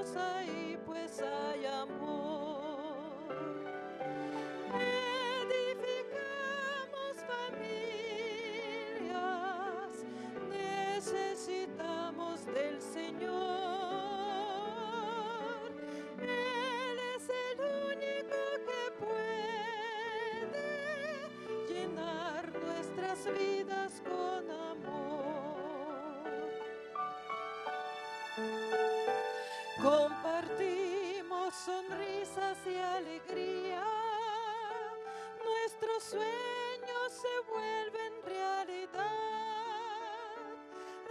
Dios ahí pues hay amor. Edificamos familias, necesitamos del Señor. Él es el único que puede llenar nuestras vidas con amor. Compartimos sonrisas y alegría, nuestros sueños se vuelven realidad,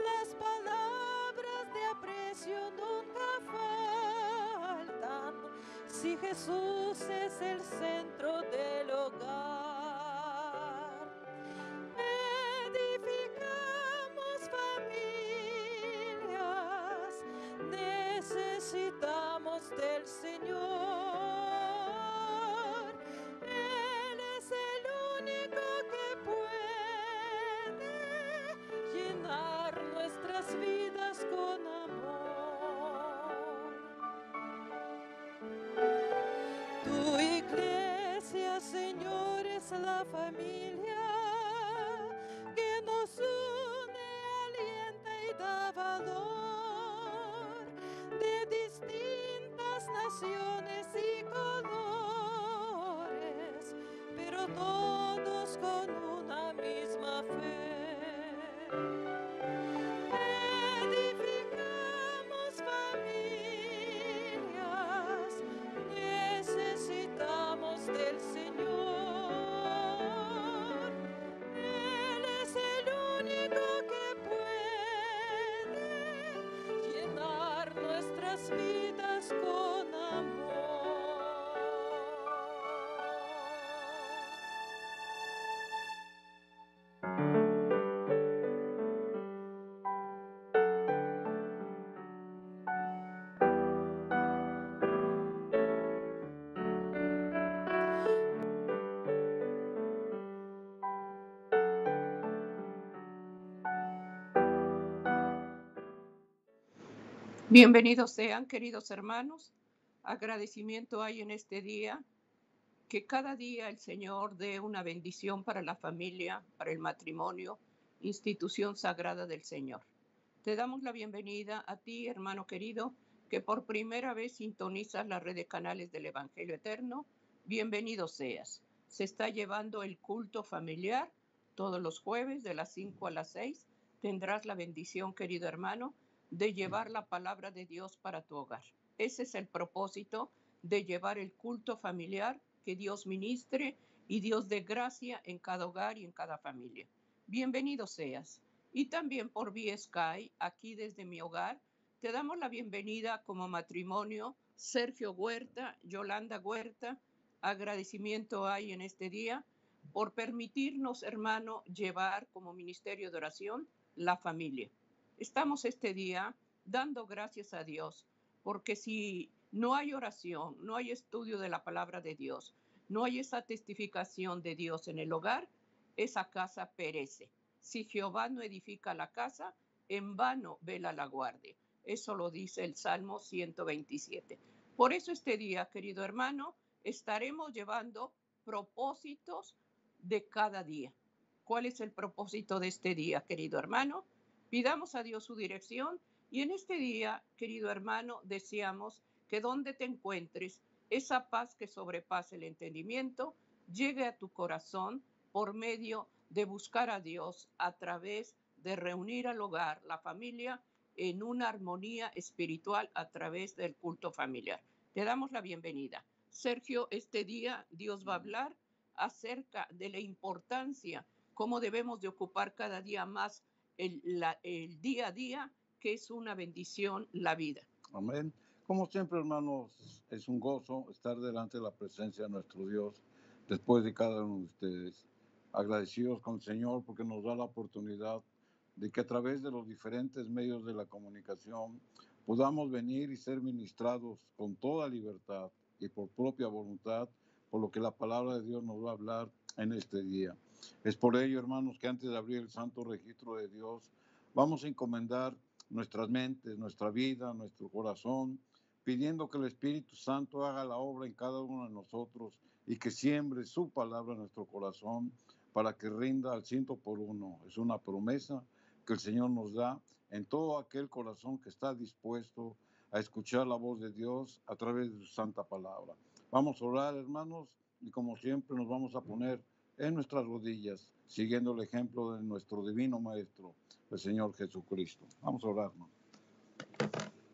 las palabras de aprecio nunca faltan, si Jesús es el centro del hogar. Edificamos familias, necesitamos del Señor. Él es el único que puede llenar nuestras vidas con amor. Tu iglesia, Señor, es la familia que nos une, alienta y da valor, de distintas naciones y colores, pero todos con una misma fe. Edificamos familias, necesitamos del Señor. Él es el único que puede llenar nuestras vidas con amor. Bienvenidos sean, queridos hermanos. Agradecimiento hay en este día, que cada día el Señor dé una bendición para la familia, para el matrimonio, institución sagrada del Señor. Te damos la bienvenida a ti, hermano querido, que por primera vez sintonizas la red de canales del Evangelio Eterno. Bienvenido seas. Se está llevando el culto familiar todos los jueves de las 5 a las 6. Tendrás la bendición, querido hermano, de llevar la palabra de Dios para tu hogar. Ese es el propósito de llevar el culto familiar, que Dios ministre y Dios dé gracia en cada hogar y en cada familia. Bienvenido seas. Y también por vía Sky, aquí desde mi hogar, te damos la bienvenida como matrimonio Sergio Huerta, Yolanda Huerta. Agradecimiento hay en este día por permitirnos, hermano, llevar como ministerio de oración la familia. Estamos este día dando gracias a Dios, porque si no hay oración, no hay estudio de la palabra de Dios, no hay esa testificación de Dios en el hogar, esa casa perece. Si Jehová no edifica la casa, en vano vela la guardia. Eso lo dice el Salmo 127. Por eso este día, querido hermano, estaremos llevando propósitos de cada día. ¿Cuál es el propósito de este día, querido hermano? Pidamos a Dios su dirección y en este día, querido hermano, deseamos que donde te encuentres, esa paz que sobrepasa el entendimiento llegue a tu corazón por medio de buscar a Dios a través de reunir al hogar, la familia, en una armonía espiritual a través del culto familiar. Te damos la bienvenida. Sergio, este día Dios va a hablar acerca de la importancia, cómo debemos de ocupar cada día más el día a día, que es una bendición la vida. Amén. Como siempre, hermanos, es un gozo estar delante de la presencia de nuestro Dios después de cada uno de ustedes. Agradecidos con el Señor porque nos da la oportunidad de que a través de los diferentes medios de la comunicación podamos venir y ser ministrados con toda libertad y por propia voluntad, por lo que la palabra de Dios nos va a hablar en este día. Es por ello, hermanos, que antes de abrir el santo registro de Dios, vamos a encomendar nuestras mentes, nuestra vida, nuestro corazón, pidiendo que el Espíritu Santo haga la obra en cada uno de nosotros y que siembre su palabra en nuestro corazón para que rinda al 100%. Es una promesa que el Señor nos da en todo aquel corazón que está dispuesto a escuchar la voz de Dios a través de su santa palabra. Vamos a orar, hermanos, y como siempre nos vamos a poner en nuestras rodillas, siguiendo el ejemplo de nuestro divino Maestro, el Señor Jesucristo. Vamos a orar, hermano.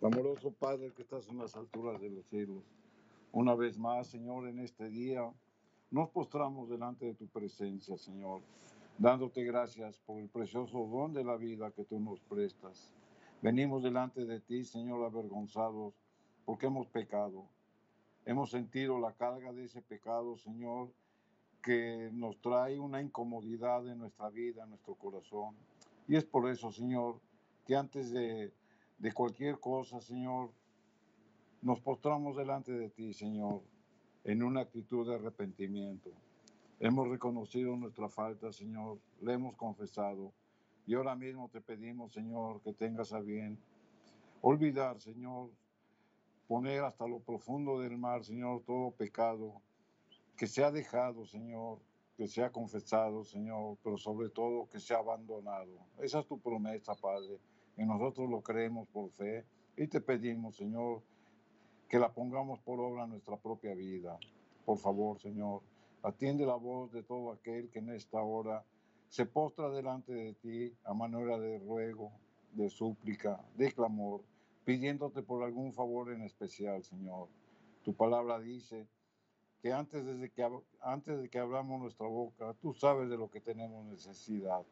Amoroso Padre que estás en las alturas de los cielos, una vez más, Señor, en este día nos postramos delante de tu presencia, Señor, dándote gracias por el precioso don de la vida que tú nos prestas. Venimos delante de ti, Señor, avergonzados porque hemos pecado. Hemos sentido la carga de ese pecado, Señor, que nos trae una incomodidad en nuestra vida, en nuestro corazón. Y es por eso, Señor, que antes de cualquier cosa, Señor, nos postramos delante de ti, Señor, en una actitud de arrepentimiento. Hemos reconocido nuestra falta, Señor, le hemos confesado. Y ahora mismo te pedimos, Señor, que tengas a bien olvidar, Señor, poner hasta lo profundo del mar, Señor, todo pecado que se ha dejado, Señor, que se ha confesado, Señor, pero sobre todo que se ha abandonado. Esa es tu promesa, Padre, y nosotros lo creemos por fe y te pedimos, Señor, que la pongamos por obra en nuestra propia vida. Por favor, Señor, atiende la voz de todo aquel que en esta hora se postra delante de ti a manera de ruego, de súplica, de clamor, pidiéndote por algún favor en especial, Señor. Tu palabra dice que antes de que abramos nuestra boca, tú sabes de lo que tenemos necesidad.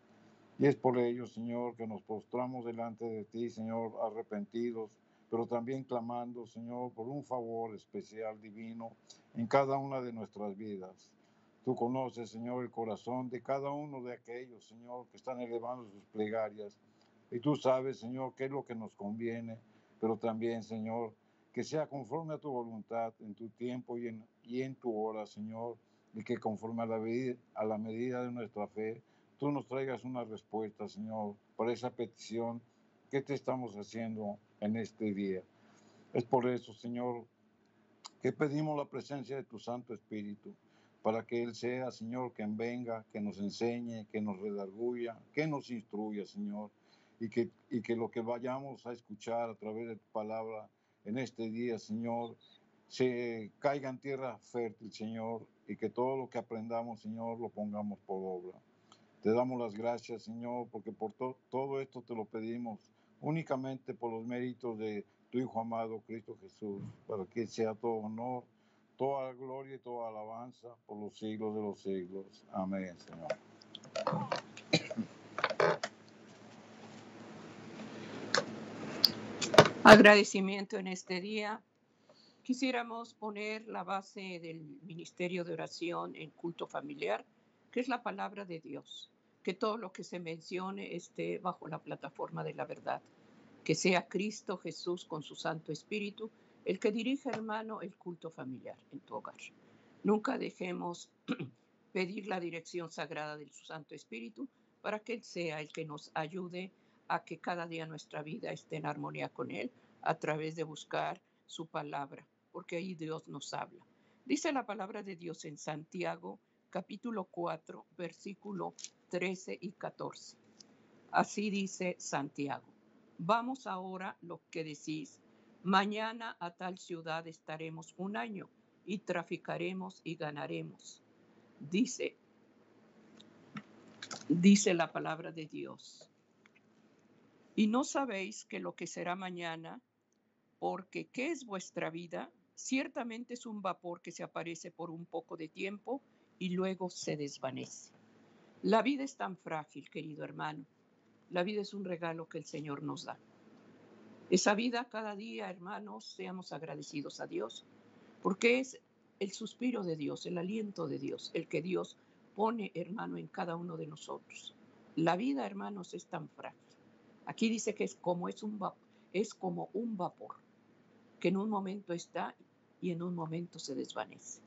Y es por ello, Señor, que nos postramos delante de ti, Señor, arrepentidos, pero también clamando, Señor, por un favor especial, divino, en cada una de nuestras vidas. Tú conoces, Señor, el corazón de cada uno de aquellos, Señor, que están elevando sus plegarias. Y tú sabes, Señor, qué es lo que nos conviene, pero también, Señor, que sea conforme a tu voluntad, en tu tiempo y en tu hora, Señor, y que conforme a la medida de nuestra fe, tú nos traigas una respuesta, Señor, para esa petición que te estamos haciendo en este día. Es por eso, Señor, que pedimos la presencia de tu Santo Espíritu, para que Él sea, Señor, quien venga, que nos enseñe, que nos redarguya, que nos instruya, Señor, y que lo que vayamos a escuchar a través de tu palabra en este día, Señor, se caiga en tierra fértil, Señor, y que todo lo que aprendamos, Señor, lo pongamos por obra. Te damos las gracias, Señor, porque por todo esto te lo pedimos únicamente por los méritos de tu Hijo amado, Cristo Jesús, para que sea todo honor, toda gloria y toda alabanza por los siglos de los siglos. Amén, Señor. Agradecimiento en este día. Quisiéramos poner la base del ministerio de oración en culto familiar, que es la palabra de Dios. Que todo lo que se mencione esté bajo la plataforma de la verdad. Que sea Cristo Jesús con su Santo Espíritu el que dirija, hermano, el culto familiar en tu hogar. Nunca dejemos pedir la dirección sagrada de su Santo Espíritu para que Él sea el que nos ayude a que cada día nuestra vida esté en armonía con Él a través de buscar su palabra, porque ahí Dios nos habla. Dice la palabra de Dios en Santiago, capítulo 4, versículo 13 y 14. Así dice Santiago: vamos ahora, lo que decís, mañana a tal ciudad estaremos un año y traficaremos y ganaremos. Dice la palabra de Dios. Y no sabéis que lo que será mañana, porque ¿qué es vuestra vida? Ciertamente es un vapor que se aparece por un poco de tiempo y luego se desvanece. La vida es tan frágil, querido hermano. La vida es un regalo que el Señor nos da. Esa vida cada día, hermanos, seamos agradecidos a Dios, porque es el suspiro de Dios, el aliento de Dios, el que Dios pone, hermano, en cada uno de nosotros. La vida, hermanos, es tan frágil. Aquí dice que es como un vapor, que en un momento está y en un momento se desvanece.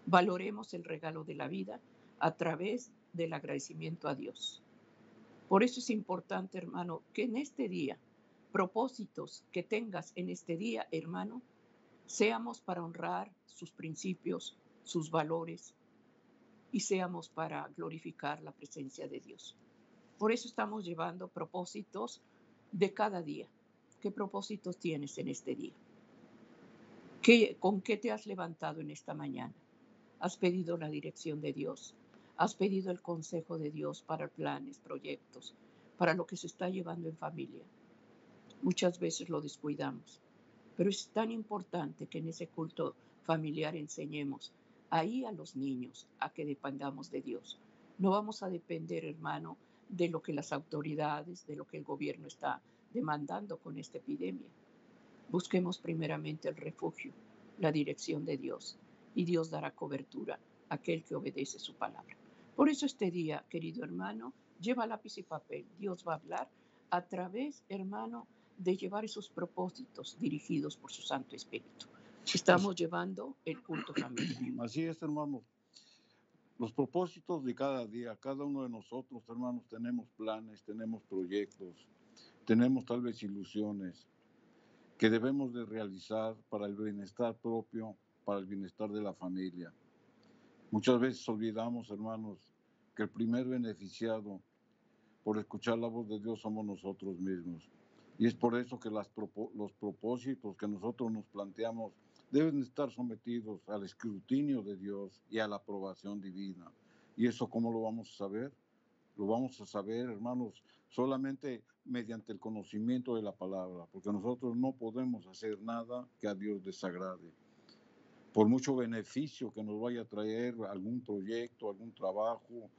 Valoremos el regalo de la vida a través del agradecimiento a Dios. Por eso es importante, hermano, que en este día, propósitos que tengas en este día, hermano, seamos para honrar sus principios, sus valores y seamos para glorificar la presencia de Dios. Por eso estamos llevando propósitos de cada día. ¿Qué propósitos tienes en este día? ¿Con qué te has levantado en esta mañana? ¿Has pedido la dirección de Dios? ¿Has pedido el consejo de Dios para planes, proyectos, para lo que se está llevando en familia? Muchas veces lo descuidamos, pero es tan importante que en ese culto familiar enseñemos ahí a los niños a que dependamos de Dios. No vamos a depender, hermano, de lo que las autoridades, de lo que el gobierno está demandando con esta epidemia. Busquemos primeramente el refugio, la dirección de Dios, y Dios dará cobertura a aquel que obedece su palabra. Por eso este día, querido hermano, lleva lápiz y papel. Dios va a hablar a través, hermano, de llevar esos propósitos dirigidos por su Santo Espíritu. Estamos llevando el culto familiar. Así es, hermanos. Los propósitos de cada día, cada uno de nosotros, hermanos, tenemos planes, tenemos proyectos, tenemos tal vez ilusiones que debemos de realizar para el bienestar propio, para el bienestar de la familia. Muchas veces olvidamos, hermanos, que el primer beneficiado por escuchar la voz de Dios somos nosotros mismos. Y es por eso que los propósitos que nosotros nos planteamos deben estar sometidos al escrutinio de Dios y a la aprobación divina. ¿Y eso cómo lo vamos a saber? Lo vamos a saber, hermanos, solamente mediante el conocimiento de la palabra, porque nosotros no podemos hacer nada que a Dios desagrade. Por mucho beneficio que nos vaya a traer algún proyecto, algún trabajo,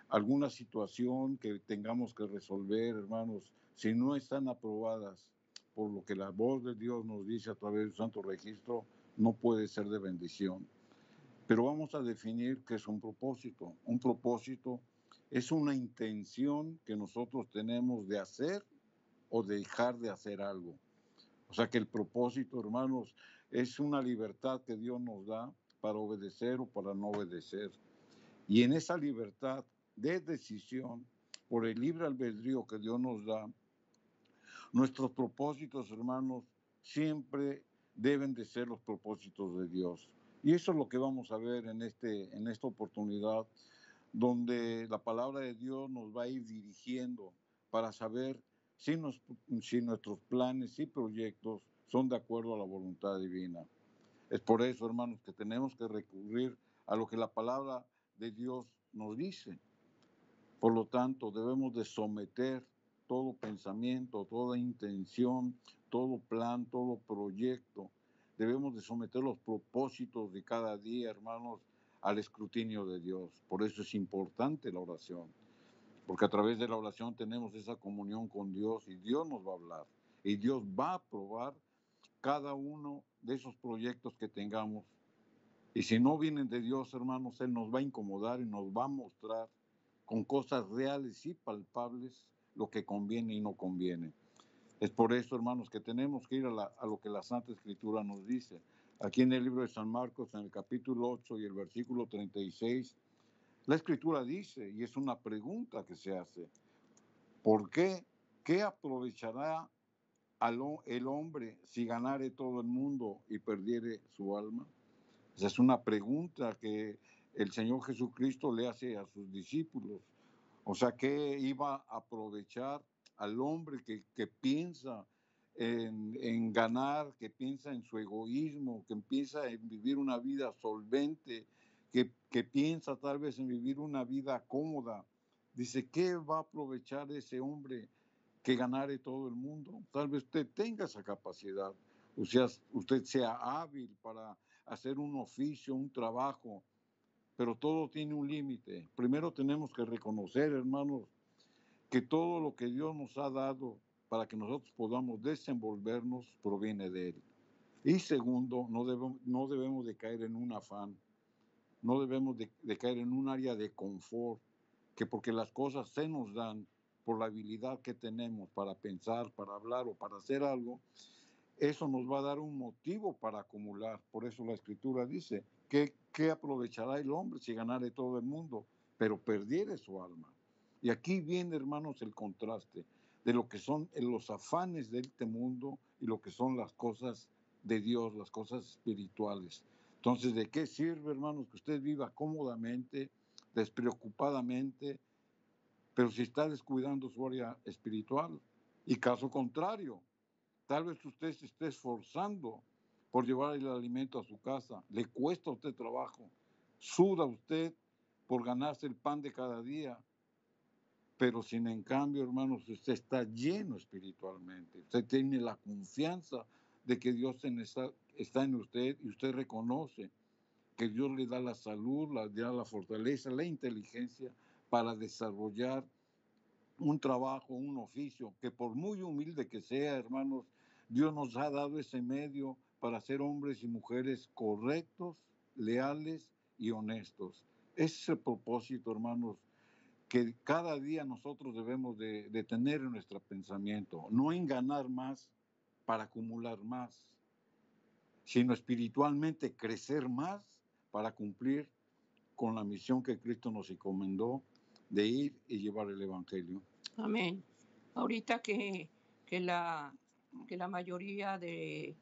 alguna situación que tengamos que resolver, hermanos, si no están aprobadas por lo que la voz de Dios nos dice a través del Santo Registro, no puede ser de bendición. Pero vamos a definir qué es un propósito. Un propósito es una intención que nosotros tenemos de hacer o de dejar de hacer algo. O sea que el propósito, hermanos, es una libertad que Dios nos da para obedecer o para no obedecer. Y en esa libertad de decisión, por el libre albedrío que Dios nos da, nuestros propósitos, hermanos, siempre deben de ser los propósitos de Dios. Y eso es lo que vamos a ver en esta oportunidad, donde la palabra de Dios nos va a ir dirigiendo para saber si nuestros planes y proyectos son de acuerdo a la voluntad divina. Es por eso, hermanos, que tenemos que recurrir a lo que la palabra de Dios nos dice. Por lo tanto, debemos de someter todo pensamiento, toda intención, todo plan, todo proyecto. Debemos de someter los propósitos de cada día, hermanos, al escrutinio de Dios. Por eso es importante la oración, porque a través de la oración tenemos esa comunión con Dios y Dios nos va a hablar. Y Dios va a aprobar cada uno de esos proyectos que tengamos. Y si no vienen de Dios, hermanos, Él nos va a incomodar y nos va a mostrar con cosas reales y palpables lo que conviene y no conviene. Es por eso, hermanos, que tenemos que ir a lo que la Santa Escritura nos dice. Aquí en el libro de San Marcos, en el capítulo 8 y el versículo 36, la Escritura dice, y es una pregunta que se hace, ¿por qué? ¿Qué aprovechará el hombre si ganare todo el mundo y perdiere su alma? Esa es una pregunta que el Señor Jesucristo le hace a sus discípulos. O sea, ¿qué iba a aprovechar al hombre que piensa en ganar, que piensa en su egoísmo, que piensa en vivir una vida solvente, que piensa tal vez en vivir una vida cómoda? Dice, ¿qué va a aprovechar ese hombre que ganare todo el mundo? Tal vez usted tenga esa capacidad, o sea, usted sea hábil para hacer un oficio, un trabajo, pero todo tiene un límite. Primero tenemos que reconocer, hermanos, que todo lo que Dios nos ha dado para que nosotros podamos desenvolvernos proviene de Él. Y segundo, no debemos de caer en un afán, no debemos de caer en un área de confort, que porque las cosas se nos dan por la habilidad que tenemos para pensar, para hablar o para hacer algo, eso nos va a dar un motivo para acumular. Por eso la Escritura dice, ¿qué aprovechará el hombre si ganare todo el mundo, pero perdiere su alma? Y aquí viene, hermanos, el contraste de lo que son los afanes de este mundo y lo que son las cosas de Dios, las cosas espirituales. Entonces, ¿de qué sirve, hermanos, que usted viva cómodamente, despreocupadamente, pero si está descuidando su área espiritual? Y caso contrario, tal vez usted se esté esforzando por llevar el alimento a su casa, le cuesta a usted trabajo, suda usted por ganarse el pan de cada día, pero sin en cambio, hermanos, usted está lleno espiritualmente, usted tiene la confianza de que Dios está en usted y usted reconoce que Dios le da la salud, le da la fortaleza, la inteligencia para desarrollar un trabajo, un oficio, que por muy humilde que sea, hermanos, Dios nos ha dado ese medio para ser hombres y mujeres correctos, leales y honestos. Ese es el propósito, hermanos, que cada día nosotros debemos de tener en nuestro pensamiento. No en ganar más para acumular más, sino espiritualmente crecer más para cumplir con la misión que Cristo nos encomendó de ir y llevar el Evangelio. Amén. Ahorita que la, que la mayoría de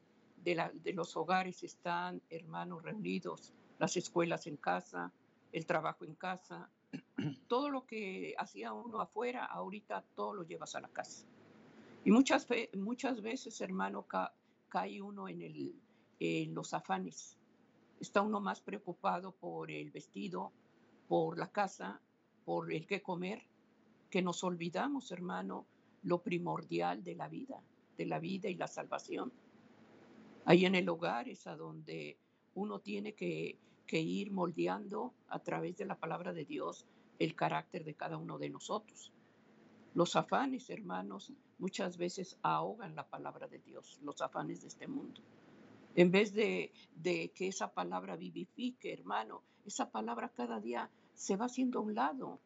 los hogares están, hermanos, reunidos, las escuelas en casa, el trabajo en casa, todo lo que hacía uno afuera, ahorita todo lo llevas a la casa. Y muchas veces, hermano, cae uno en los afanes. Está uno más preocupado por el vestido, por la casa, por el qué comer, que nos olvidamos, hermano, lo primordial de la vida y la salvación. Ahí en el hogar es a donde uno tiene que ir moldeando a través de la palabra de Dios el carácter de cada uno de nosotros. Los afanes, hermanos, muchas veces ahogan la palabra de Dios, los afanes de este mundo. En vez de que esa palabra vivifique, hermano, esa palabra cada día se va haciendo a un lado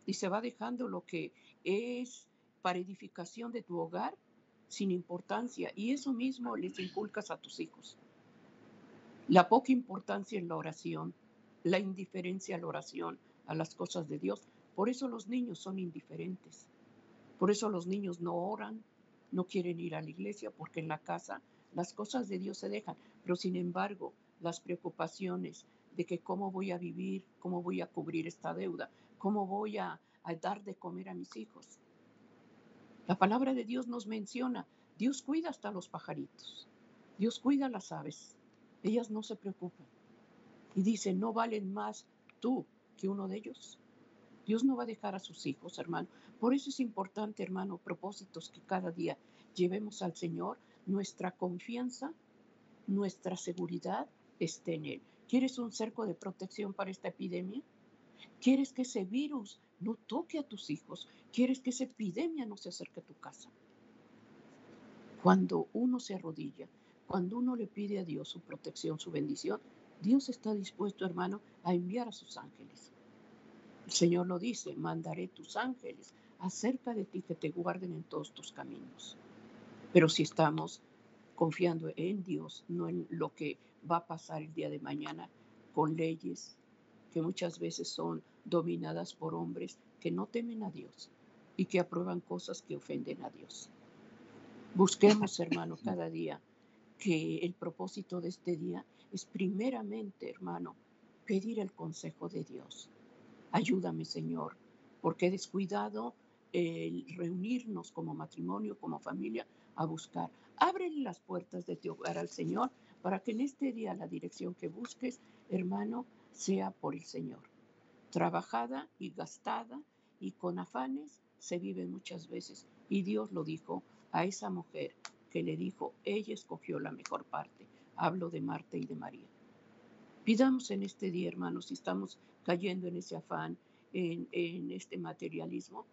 y se va dejando lo que es para edificación de tu hogar sin importancia. Y eso mismo les inculcas a tus hijos. La poca importancia en la oración, la indiferencia a la oración, a las cosas de Dios. Por eso los niños son indiferentes. Por eso los niños no oran, no quieren ir a la iglesia, porque en la casa las cosas de Dios se dejan. Pero sin embargo, las preocupaciones de que cómo voy a vivir, cómo voy a cubrir esta deuda, cómo voy a dar de comer a mis hijos. La palabra de Dios nos menciona, Dios cuida hasta los pajaritos, Dios cuida a las aves, ellas no se preocupan. Y dice, ¿no valen más tú que uno de ellos? Dios no va a dejar a sus hijos, hermano. Por eso es importante, hermano, propósitos que cada día llevemos al Señor. Nuestra confianza, nuestra seguridad esté en Él. ¿Quieres un cerco de protección para esta epidemia? ¿Quieres que ese virus no toque a tus hijos? ¿Quieres que esa epidemia no se acerque a tu casa? Cuando uno se arrodilla, cuando uno le pide a Dios su protección, su bendición, Dios está dispuesto, hermano, a enviar a sus ángeles. El Señor lo dice, mandaré tus ángeles acerca de ti que te guarden en todos tus caminos. Pero si estamos confiando en Dios, no en lo que va a pasar el día de mañana con leyes que muchas veces son dominadas por hombres que no temen a Dios y que aprueban cosas que ofenden a Dios. Busquemos, hermano, cada día que el propósito de este día es primeramente, hermano, pedir el consejo de Dios. Ayúdame, Señor, porque he descuidado el reunirnos como matrimonio, como familia, a buscar. Ábrele las puertas de tu hogar al Señor para que en este día la dirección que busques, hermano, sea por el Señor. Trabajada y gastada y con afanes se vive muchas veces. Y Dios lo dijo a esa mujer que le dijo, ella escogió la mejor parte. Hablo de Marta y de María. Pidamos en este día, hermanos, si estamos cayendo en ese afán, en este materialismo,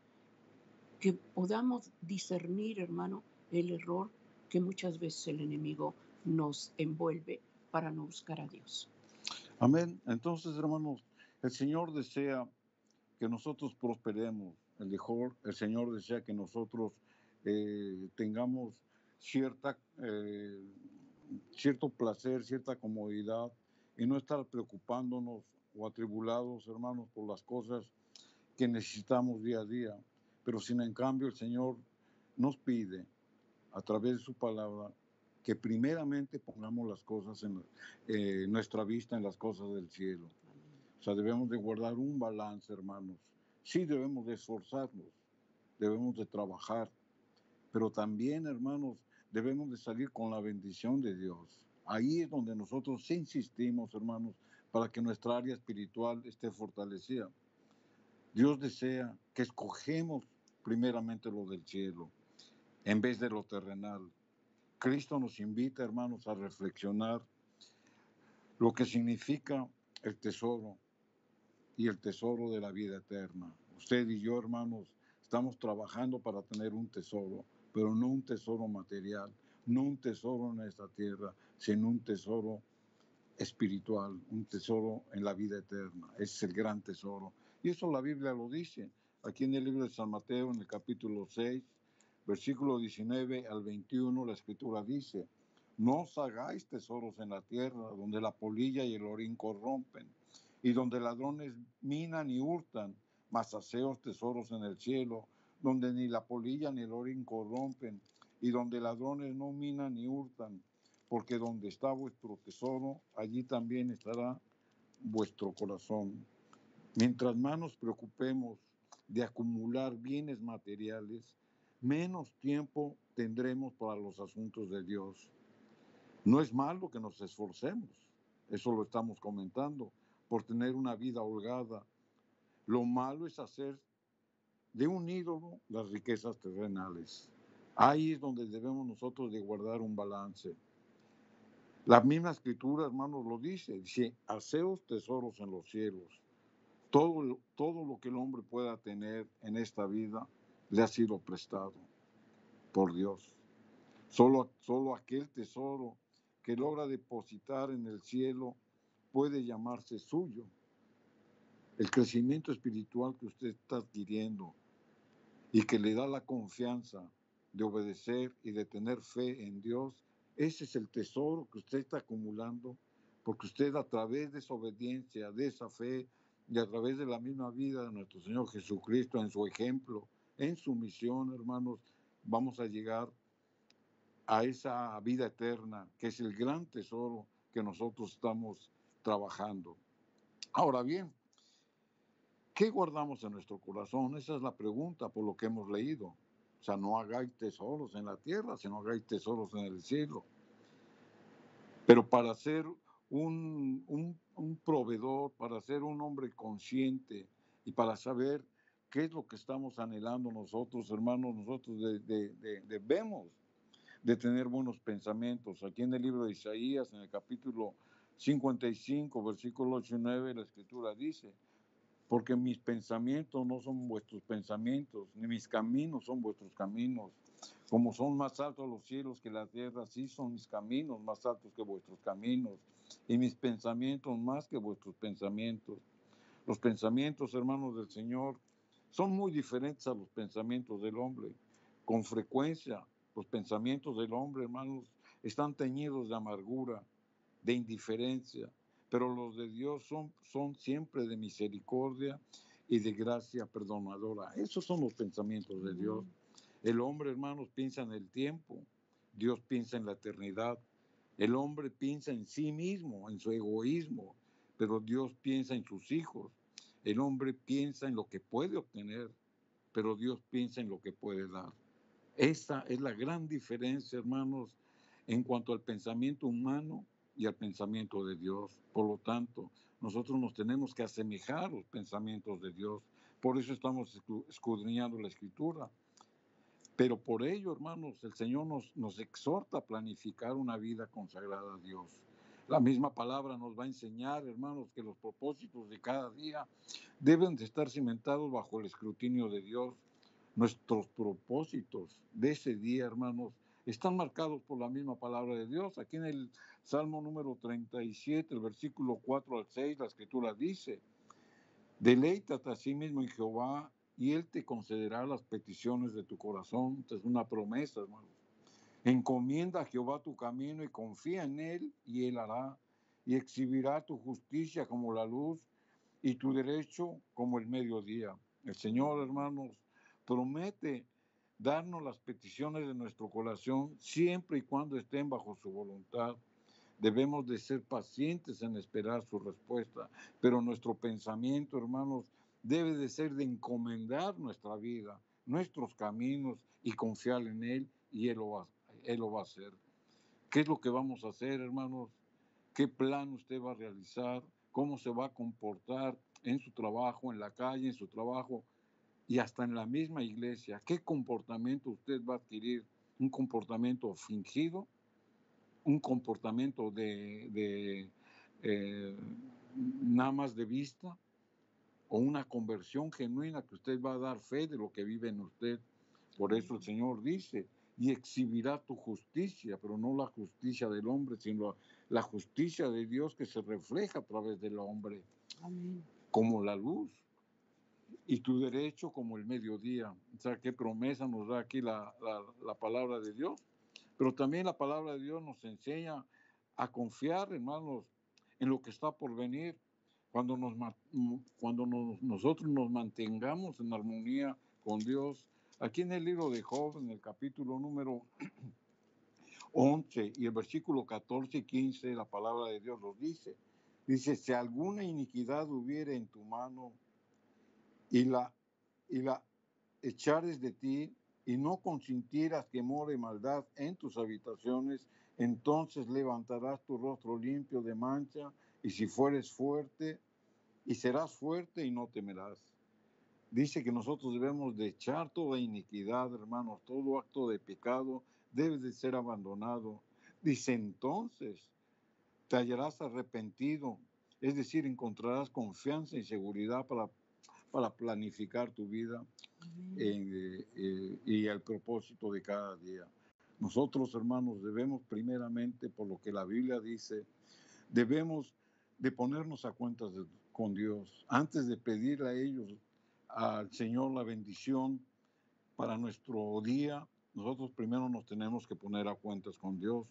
que podamos discernir, hermano, el error que muchas veces el enemigo nos envuelve para no buscar a Dios. Amén. Entonces, hermanos, el Señor desea que nosotros prosperemos. El Señor desea que nosotros tengamos cierto placer, cierta comodidad y no estar preocupándonos o atribulados, hermanos, por las cosas que necesitamos día a día. Pero sin en cambio el Señor nos pide a través de su palabra que primeramente pongamos las cosas nuestra vista en las cosas del cielo. O sea, debemos de guardar un balance, hermanos. Sí debemos de esforzarnos, debemos de trabajar, pero también, hermanos, debemos de salir con la bendición de Dios. Ahí es donde nosotros sí insistimos, hermanos, para que nuestra área espiritual esté fortalecida. Dios desea que escogemos primeramente lo del cielo en vez de lo terrenal. Cristo nos invita, hermanos, a reflexionar lo que significa el tesoro y el tesoro de la vida eterna. Usted y yo, hermanos, estamos trabajando para tener un tesoro, pero no un tesoro material, no un tesoro en esta tierra, sino un tesoro espiritual, un tesoro en la vida eterna. Ese es el gran tesoro. Y eso la Biblia lo dice. Aquí en el libro de San Mateo, en el capítulo 6, versículo 19 al 21, la Escritura dice: no os hagáis tesoros en la tierra, donde la polilla y el orín corrompen, y donde ladrones minan y hurtan, mas haceos tesoros en el cielo, donde ni la polilla ni el orín corrompen, y donde ladrones no minan ni hurtan, porque donde está vuestro tesoro, allí también estará vuestro corazón. Mientras más nos preocupemos de acumular bienes materiales, menos tiempo tendremos para los asuntos de Dios. No es malo que nos esforcemos, eso lo estamos comentando, por tener una vida holgada. Lo malo es hacer de un ídolo las riquezas terrenales. Ahí es donde debemos nosotros de guardar un balance. La misma Escritura, hermanos, lo dice, haceos tesoros en los cielos. Todo lo que el hombre pueda tener en esta vida le ha sido prestado por Dios. Solo aquel tesoro que logra depositar en el cielo puede llamarse suyo. El crecimiento espiritual que usted está adquiriendo y que le da la confianza de obedecer y de tener fe en Dios, ese es el tesoro que usted está acumulando, porque usted, a través de esa obediencia, de esa fe y a través de la misma vida de nuestro Señor Jesucristo, en su ejemplo, en su misión, hermanos, vamos a llegar a esa vida eterna, que es el gran tesoro que nosotros estamos trabajando. Ahora bien, ¿qué guardamos en nuestro corazón? Esa es la pregunta por lo que hemos leído. O sea, no hagáis tesoros en la tierra, sino hagáis tesoros en el cielo. Pero para ser un proveedor, para ser un hombre consciente y para saber qué es lo que estamos anhelando nosotros, hermanos, nosotros debemos de tener buenos pensamientos. Aquí en el libro de Isaías, en el capítulo 55, versículo 8 y 9, la Escritura dice: porque mis pensamientos no son vuestros pensamientos, ni mis caminos son vuestros caminos. Como son más altos los cielos que la tierra, así son mis caminos más altos que vuestros caminos, y mis pensamientos más que vuestros pensamientos. Los pensamientos, hermanos del Señor, son muy diferentes a los pensamientos del hombre. Con frecuencia, los pensamientos del hombre, hermanos, están teñidos de amargura, de indiferencia, pero los de Dios son siempre de misericordia y de gracia perdonadora. Esos son los pensamientos de Dios. El hombre, hermanos, piensa en el tiempo, Dios piensa en la eternidad. El hombre piensa en sí mismo, en su egoísmo, pero Dios piensa en sus hijos. El hombre piensa en lo que puede obtener, pero Dios piensa en lo que puede dar. Esa es la gran diferencia, hermanos, en cuanto al pensamiento humano y al pensamiento de Dios. Por lo tanto, nosotros nos tenemos que asemejar a los pensamientos de Dios. Por eso estamos escudriñando la Escritura. Pero por ello, hermanos, el Señor nos exhorta a planificar una vida consagrada a Dios. La misma palabra nos va a enseñar, hermanos, que los propósitos de cada día deben de estar cimentados bajo el escrutinio de Dios. Nuestros propósitos de ese día, hermanos, están marcados por la misma palabra de Dios. Aquí en el Salmo número 37, el versículo 4 al 6, la Escritura dice: deleítate a sí mismo en Jehová, y Él te concederá las peticiones de tu corazón. Esta es una promesa, hermanos. Encomienda a Jehová tu camino y confía en Él, y Él hará, y exhibirá tu justicia como la luz y tu derecho como el mediodía. El Señor, hermanos, promete darnos las peticiones de nuestro corazón siempre y cuando estén bajo su voluntad. Debemos de ser pacientes en esperar su respuesta, pero nuestro pensamiento, hermanos, debe de ser de encomendar nuestra vida, nuestros caminos y confiar en Él, y Él lo va a hacer. ¿Qué es lo que vamos a hacer, hermanos? ¿Qué plan usted va a realizar? ¿Cómo se va a comportar en su trabajo, en la calle, en su trabajo y hasta en la misma iglesia? ¿Qué comportamiento usted va a adquirir? ¿Un comportamiento fingido? ¿Un comportamiento eh, nada más de vista? ¿O una conversión genuina que usted va a dar fe de lo que vive en usted? Por eso el Señor dice, y exhibirá tu justicia, pero no la justicia del hombre, sino la justicia de Dios que se refleja a través del hombre. Amén. Como la luz, y tu derecho como el mediodía. O sea, qué promesa nos da aquí la palabra de Dios. Pero también la palabra de Dios nos enseña a confiar, hermanos, en lo que está por venir. Cuando nosotros nos mantengamos en armonía con Dios. Aquí en el libro de Job, en el capítulo número 11 y el versículo 14 y 15, la palabra de Dios nos dice. Dice, si alguna iniquidad hubiere en tu mano y la echares de ti y no consintieras que more maldad en tus habitaciones, entonces levantarás tu rostro limpio de mancha, y si fueres fuerte, y serás fuerte y no temerás. Dice que nosotros debemos de echar toda iniquidad, hermanos, todo acto de pecado debe de ser abandonado. Dice, entonces te hallarás arrepentido, es decir, encontrarás confianza y seguridad para planificar tu vida y el propósito de cada día. Nosotros, hermanos, debemos primeramente, por lo que la Biblia dice, debemos de ponernos a cuentas con Dios. Antes de pedirle a ellos, al Señor, la bendición para nuestro día, nosotros primero nos tenemos que poner a cuentas con Dios.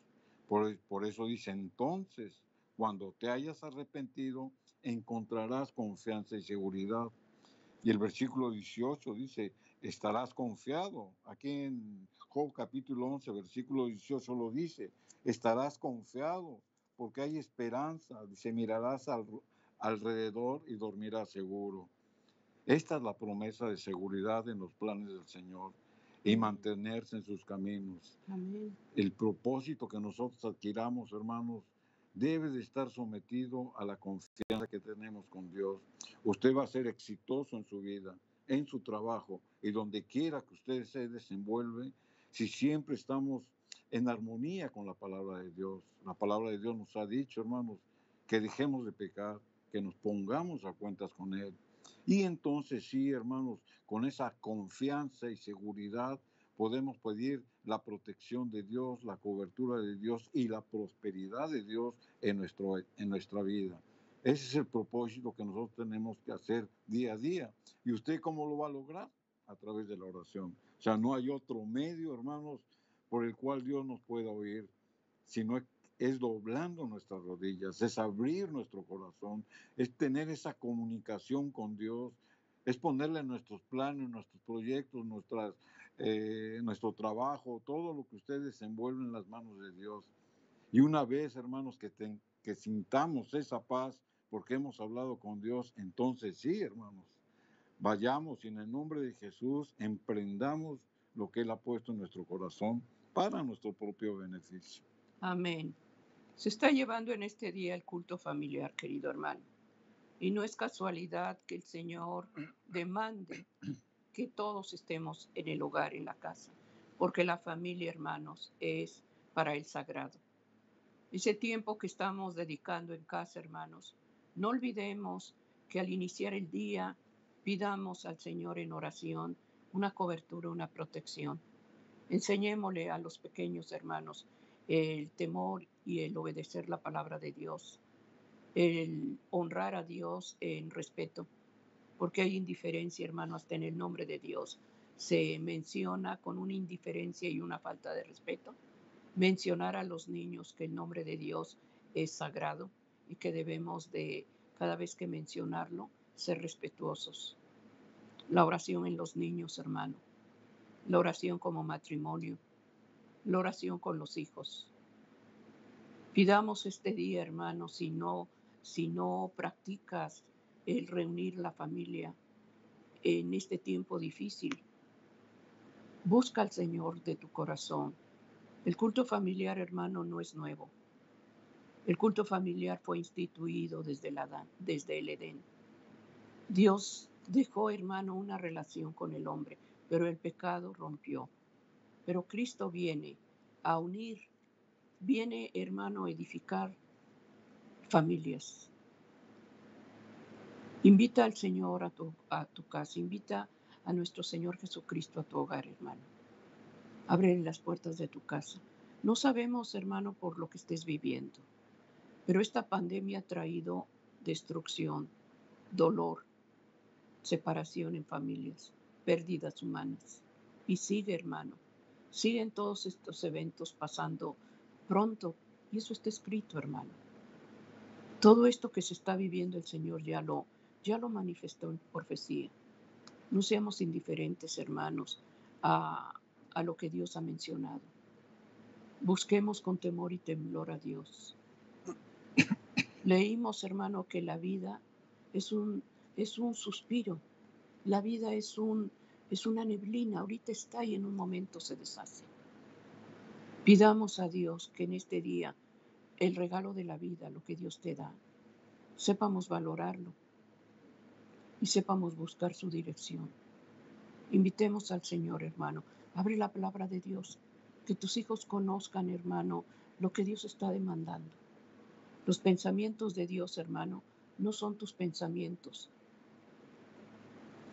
Por eso dice, entonces, cuando te hayas arrepentido, encontrarás confianza y seguridad. Y el versículo 18 dice, estarás confiado. Aquí en Job capítulo 11, versículo 18 lo dice, estarás confiado porque hay esperanza. Dice, mirarás alrededor y dormirás seguro. Esta es la promesa de seguridad en los planes del Señor y mantenerse en sus caminos. Amén. El propósito que nosotros adquiramos, hermanos, debe de estar sometido a la confianza que tenemos con Dios. Usted va a ser exitoso en su vida, en su trabajo y donde quiera que usted se desenvuelve, si siempre estamos en armonía con la palabra de Dios. La palabra de Dios nos ha dicho, hermanos, que dejemos de pecar, que nos pongamos a cuentas con Él. Y entonces sí, hermanos, con esa confianza y seguridad podemos pedir la protección de Dios, la cobertura de Dios y la prosperidad de Dios en nuestra vida. Ese es el propósito que nosotros tenemos que hacer día a día. ¿Y usted cómo lo va a lograr? A través de la oración. O sea, no hay otro medio, hermanos, por el cual Dios nos pueda oír, sino es doblando nuestras rodillas, es abrir nuestro corazón, es tener esa comunicación con Dios, es ponerle nuestros planes, nuestros proyectos, nuestro trabajo, todo lo que usted desenvuelve en las manos de Dios. Y una vez, hermanos, que sintamos esa paz porque hemos hablado con Dios, entonces sí, hermanos, vayamos y en el nombre de Jesús emprendamos lo que Él ha puesto en nuestro corazón para nuestro propio beneficio. Amén. Se está llevando en este día el culto familiar, querido hermano. Y no es casualidad que el Señor demande que todos estemos en el hogar, en la casa, porque la familia, hermanos, es para el sagrado. Ese tiempo que estamos dedicando en casa, hermanos, no olvidemos que al iniciar el día pidamos al Señor en oración una cobertura, una protección. Enseñémosle a los pequeños hermanos el temor y el obedecer la palabra de Dios, el honrar a Dios en respeto, porque hay indiferencia, hermano, hasta en el nombre de Dios. Se menciona con una indiferencia y una falta de respeto. Mencionar a los niños que el nombre de Dios es sagrado y que debemos de, cada vez que mencionarlo, ser respetuosos. La oración en los niños, hermano. la oración como matrimonio, la oración con los hijos. Pidamos este día, hermano, si no practicas el reunir la familia en este tiempo difícil, busca al Señor de tu corazón. El culto familiar, hermano, no es nuevo. El culto familiar fue instituido desde el Edén. Dios dejó, hermano, una relación con el hombre, pero el pecado rompió. Pero Cristo viene a unir, viene, hermano, a edificar familias. Invita al Señor a tu casa, invita a nuestro Señor Jesucristo a tu hogar, hermano. Abre las puertas de tu casa. No sabemos, hermano, por lo que estés viviendo, pero esta pandemia ha traído destrucción, dolor, separación en familias, pérdidas humanas. Y sigue, hermano, siguen todos estos eventos pasando pronto, y eso está escrito, hermano. Todo esto que se está viviendo el Señor ya lo manifestó en profecía. No seamos indiferentes, hermanos, a lo que Dios ha mencionado. Busquemos con temor y temblor a Dios. Leímos, hermano, que la vida es un suspiro. La vida es una neblina. Ahorita está y en un momento se deshace. Pidamos a Dios que en este día el regalo de la vida, lo que Dios te da, sepamos valorarlo y sepamos buscar su dirección. Invitemos al Señor, hermano. Abre la palabra de Dios. Que tus hijos conozcan, hermano, lo que Dios está demandando. Los pensamientos de Dios, hermano, no son tus pensamientos.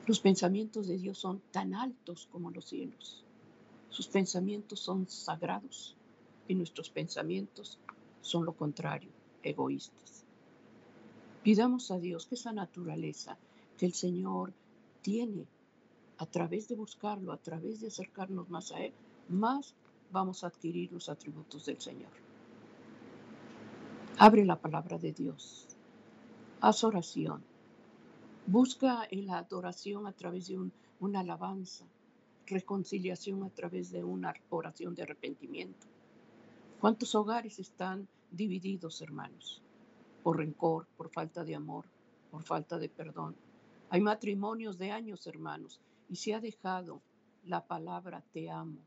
Los pensamientos de Dios son tan altos como los cielos. Sus pensamientos son sagrados y nuestros pensamientos son lo contrario, egoístas. Pidamos a Dios que esa naturaleza que el Señor tiene, a través de buscarlo, a través de acercarnos más a Él, más vamos a adquirir los atributos del Señor. Abre la palabra de Dios. Haz oración. Busca la adoración a través de una alabanza, reconciliación a través de una oración de arrepentimiento. ¿Cuántos hogares están divididos, hermanos? Por rencor, por falta de amor, por falta de perdón. Hay matrimonios de años, hermanos, y se ha dejado la palabra te amo,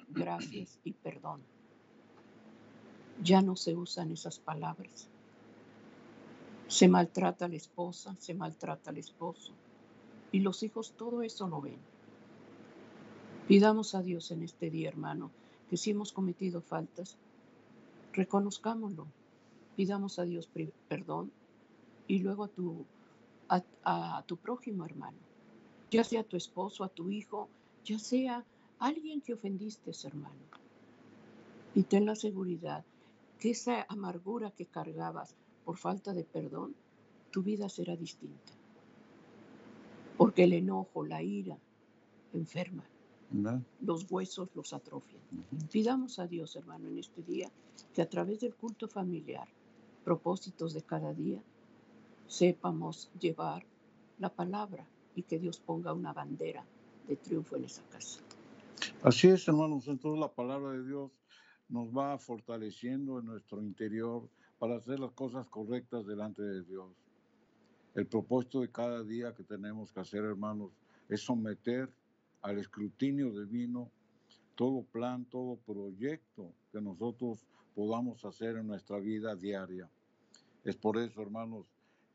gracias y perdón. Ya no se usan esas palabras. Se maltrata a la esposa, se maltrata al esposo. Y los hijos todo eso lo ven. Pidamos a Dios en este día, hermano, que si hemos cometido faltas, reconozcámoslo. Pidamos a Dios perdón y luego a tu prójimo, hermano. Ya sea a tu esposo, a tu hijo, ya sea alguien que ofendiste, hermano. Y ten la seguridad que esa amargura que cargabas por falta de perdón, tu vida será distinta. Porque el enojo, la ira, enferma. ¿verdad? Los huesos los atrofian. Pidamos a Dios, hermano, en este día, que a través del culto familiar, propósitos de cada día, sepamos llevar la palabra y que Dios ponga una bandera de triunfo en esa casa. Así es, hermanos. Entonces la palabra de Dios nos va fortaleciendo en nuestro interior para hacer las cosas correctas delante de Dios. El propósito de cada día que tenemos que hacer, hermanos, es someter al escrutinio divino todo plan, todo proyecto que nosotros podamos hacer en nuestra vida diaria. Es por eso, hermanos,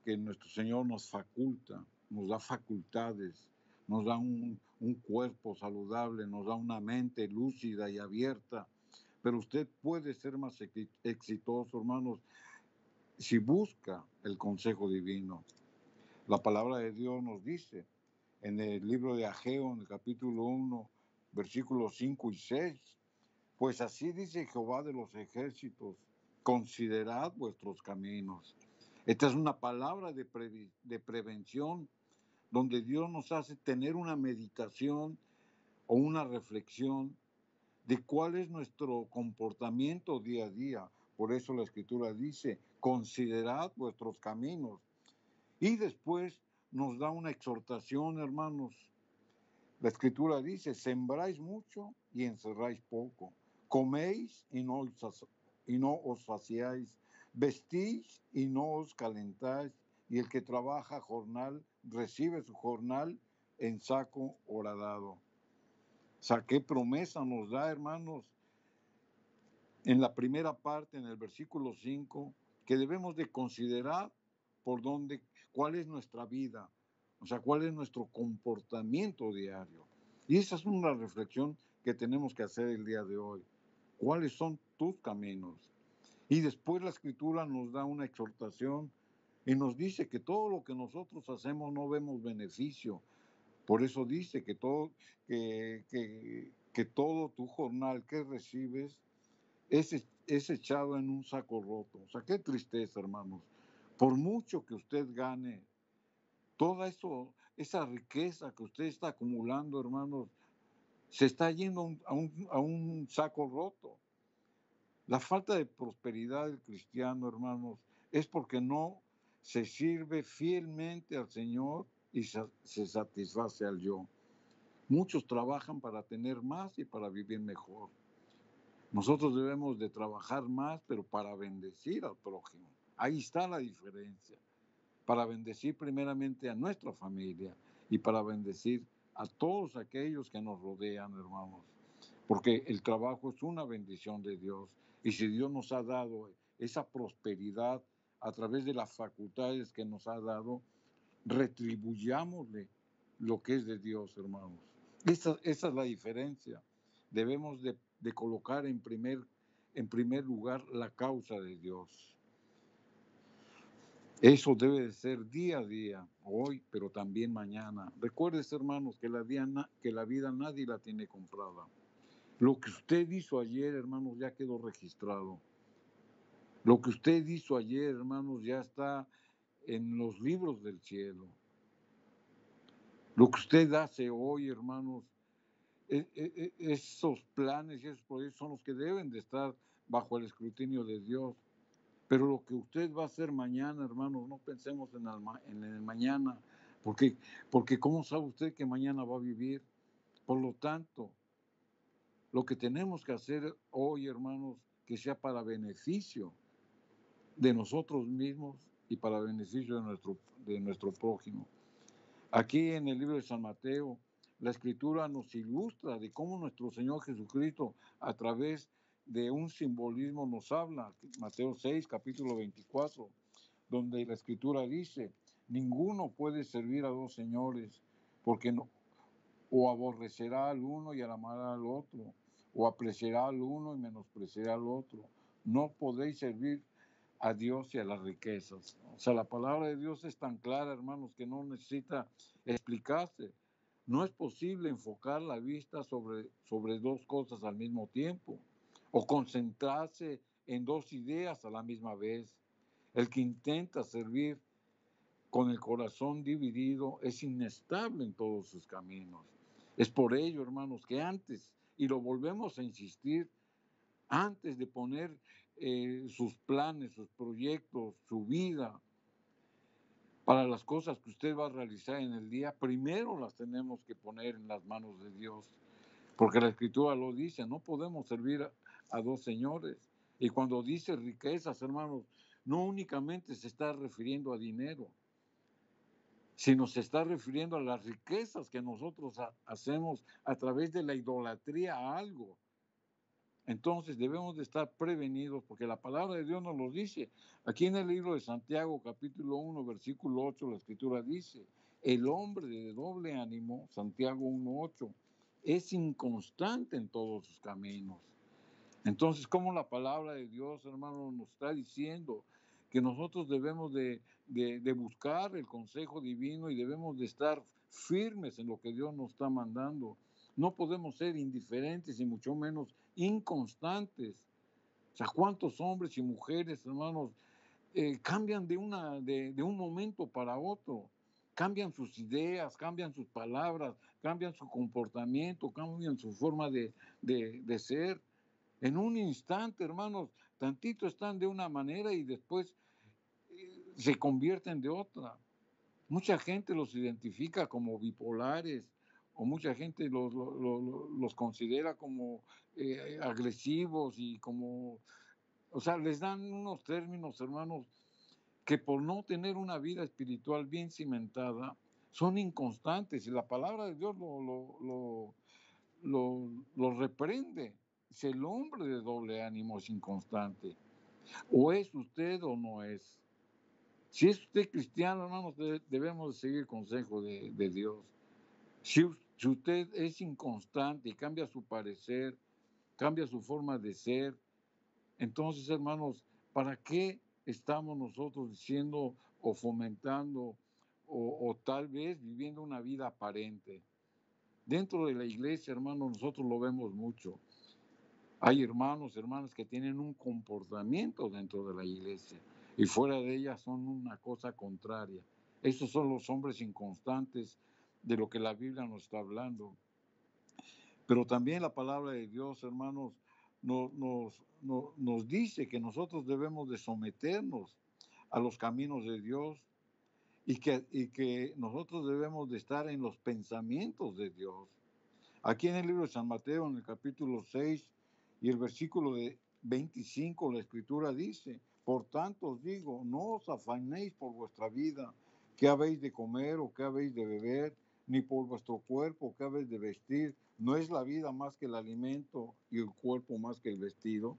que nuestro Señor nos faculta, nos da facultades, nos da un cuerpo saludable, nos da una mente lúcida y abierta. Pero usted puede ser más exitoso, hermanos, si busca el consejo divino. La palabra de Dios nos dice en el libro de Ageo, en el capítulo 1, versículos 5 y 6, pues así dice Jehová de los ejércitos, considerad vuestros caminos. Esta es una palabra de prevención, donde Dios nos hace tener una meditación o una reflexión de cuál es nuestro comportamiento día a día. Por eso la Escritura dice, considerad vuestros caminos. Y después nos da una exhortación, hermanos. La Escritura dice, sembráis mucho y encerráis poco, coméis y no os saciáis, vestís y no os calentáis, y el que trabaja jornal recibe su jornal en saco horadado. O sea, ¿qué promesa nos da, hermanos? En la primera parte, en el versículo 5, que debemos de considerar cuál es nuestra vida, o sea, cuál es nuestro comportamiento diario. Y esa es una reflexión que tenemos que hacer el día de hoy. ¿Cuáles son tus caminos? Y después la Escritura nos da una exhortación y nos dice que todo lo que nosotros hacemos no vemos beneficio. Por eso dice que todo tu jornal que recibes es echado en un saco roto. O sea, qué tristeza, hermanos. Por mucho que usted gane, toda esa riqueza que usted está acumulando, hermanos, se está yendo a un saco roto. La falta de prosperidad del cristiano, hermanos, es porque no se sirve fielmente al Señor y se satisface al yo. Muchos trabajan para tener más y para vivir mejor. Nosotros debemos de trabajar más, pero para bendecir al prójimo. Ahí está la diferencia. Para bendecir primeramente a nuestra familia y para bendecir a todos aquellos que nos rodean, hermanos. Porque el trabajo es una bendición de Dios. Y si Dios nos ha dado esa prosperidad a través de las facultades que nos ha dado, retribuyámosle lo que es de Dios, hermanos. Esa es la diferencia. Debemos de colocar en primer lugar la causa de Dios. Eso debe de ser día a día, hoy, pero también mañana. Recuerdes, hermanos, que la vida nadie la tiene comprada. Lo que usted hizo ayer, hermanos, ya quedó registrado. Lo que usted hizo ayer, hermanos, ya está en los libros del cielo. Lo que usted hace hoy, hermanos, esos planes y esos proyectos son los que deben de estar bajo el escrutinio de Dios. Pero lo que usted va a hacer mañana, hermanos, no pensemos en el mañana, porque ¿cómo sabe usted que mañana va a vivir? Por lo tanto, lo que tenemos que hacer hoy, hermanos, que sea para beneficio de nosotros mismos y para beneficio de nuestro prójimo. Aquí en el libro de San Mateo, la Escritura nos ilustra de cómo nuestro Señor Jesucristo, a través de un simbolismo, nos habla. Mateo 6, capítulo 24, donde la Escritura dice, ninguno puede servir a dos señores, porque o aborrecerá al uno y amará al otro, o apreciará al uno y menospreciará al otro. No podéis servir a Dios y a las riquezas. O sea, la palabra de Dios es tan clara, hermanos, que no necesita explicarse. No es posible enfocar la vista sobre dos cosas al mismo tiempo o concentrarse en dos ideas a la misma vez. El que intenta servir con el corazón dividido es inestable en todos sus caminos. Es por ello, hermanos, que antes, y lo volvemos a insistir, antes de poner sus planes, sus proyectos, su vida para las cosas que usted va a realizar en el día, primero las tenemos que poner en las manos de Dios, porque la Escritura lo dice, no podemos servir a dos señores. Y cuando dice riquezas, hermanos, no únicamente se está refiriendo a dinero, sino se está refiriendo a las riquezas que nosotros hacemos a través de la idolatría a algo. Entonces debemos de estar prevenidos porque la palabra de Dios nos lo dice. Aquí en el libro de Santiago, capítulo 1, versículo 8, la Escritura dice, el hombre de doble ánimo, Santiago 1:8, es inconstante en todos sus caminos. Entonces, como la palabra de Dios, hermano, nos está diciendo que nosotros debemos de buscar el consejo divino y debemos de estar firmes en lo que Dios nos está mandando. No podemos ser indiferentes y mucho menos inconstantes. O sea, ¿cuántos hombres y mujeres, hermanos, cambian de un momento para otro? Cambian sus ideas, cambian sus palabras, cambian su comportamiento, cambian su forma de ser. En un instante, hermanos, tantito están de una manera y después se convierten de otra. Mucha gente los identifica como bipolares o mucha gente los considera como agresivos y como, o sea, les dan unos términos, hermanos, que por no tener una vida espiritual bien cimentada, son inconstantes y la palabra de Dios lo reprende. Si el hombre de doble ánimo es inconstante, o es usted o no es. Si es usted cristiano, hermanos, debemos de seguir el consejo de Dios. Si usted es inconstante y cambia su parecer, cambia su forma de ser, entonces, hermanos, ¿para qué estamos nosotros diciendo o fomentando o tal vez viviendo una vida aparente? Dentro de la iglesia, hermanos, nosotros lo vemos mucho. Hay hermanos, hermanas que tienen un comportamiento dentro de la iglesia y fuera de ella son una cosa contraria. Esos son los hombres inconstantes de lo que la Biblia nos está hablando. Pero también la palabra de Dios, hermanos, nos dice que nosotros debemos de someternos a los caminos de Dios y que nosotros debemos de estar en los pensamientos de Dios. Aquí en el libro de San Mateo, en el capítulo 6 y el versículo de 25, la escritura dice: por tanto os digo, no os afanéis por vuestra vida, qué habéis de comer o qué habéis de beber, ni por vuestro cuerpo, qué habéis de vestir. ¿No es la vida más que el alimento y el cuerpo más que el vestido?